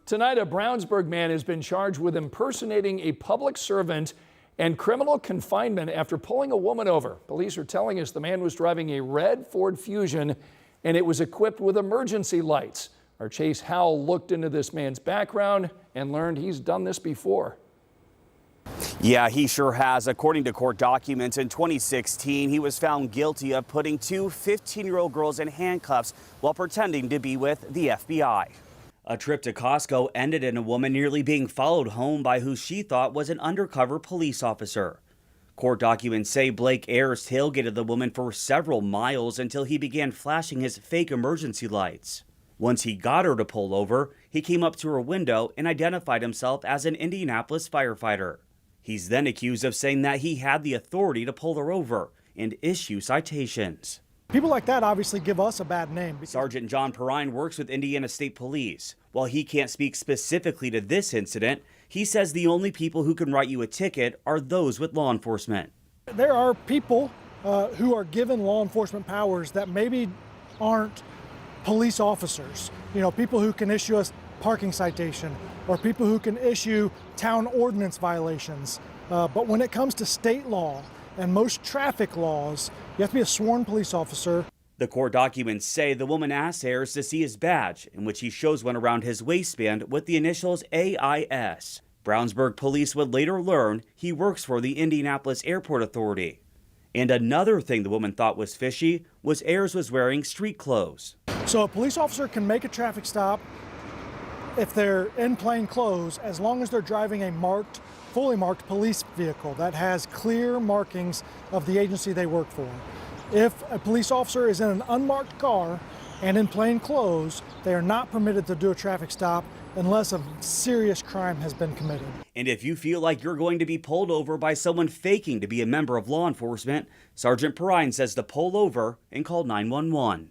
Tonight, a Brownsburg man has been charged with impersonating a public servant and criminal confinement after pulling a woman over. Police are telling us the man was driving a red Ford Fusion and it was equipped with emergency lights. Our Chase Howell looked into this man's background and learned he's done this before. Yeah, he sure has. According to court documents, in 2016, he was found guilty of putting two 15-year-old girls in handcuffs while pretending to be with the FBI. A trip to Costco ended in a woman nearly being followed home by who she thought was an undercover police officer. Court documents say Blake Ayers tailgated the woman for several miles until he began flashing his fake emergency lights. Once he got her to pull over, he came up to her window and identified himself as an Indianapolis firefighter. He's then accused of saying that he had the authority to pull her over and issue citations. People like that obviously give us a bad name. Sergeant John Perrine works with Indiana State Police. While he can't speak specifically to this incident, he says the only people who can write you a ticket are those with law enforcement. There are people who are given law enforcement powers that maybe aren't police officers. You know, people who can issue a parking citation or people who can issue town ordinance violations. But when it comes to state law and most traffic laws, you have to be a sworn police officer. The court documents say the woman asked Ayers to see his badge, in which he shows one around his waistband with the initials AIS. Brownsburg police would later learn he works for the Indianapolis Airport Authority. And another thing the woman thought was fishy was Ayers was wearing street clothes. So a police officer can make a traffic stop if they're in plain clothes, as long as they're driving a fully marked police vehicle that has clear markings of the agency they work for. If a police officer is in an unmarked car and in plain clothes, they are not permitted to do a traffic stop unless a serious crime has been committed. And if you feel like you're going to be pulled over by someone faking to be a member of law enforcement, Sergeant Perrine says to pull over and call 911.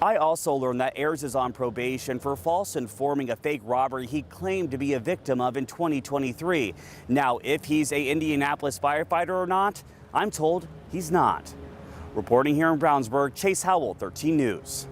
I also learned that Ayers is on probation for false informing a fake robbery he claimed to be a victim of in 2023. Now, if he's an Indianapolis firefighter or not, I'm told he's not. Reporting here in Brownsburg, Chase Howell, 13 News.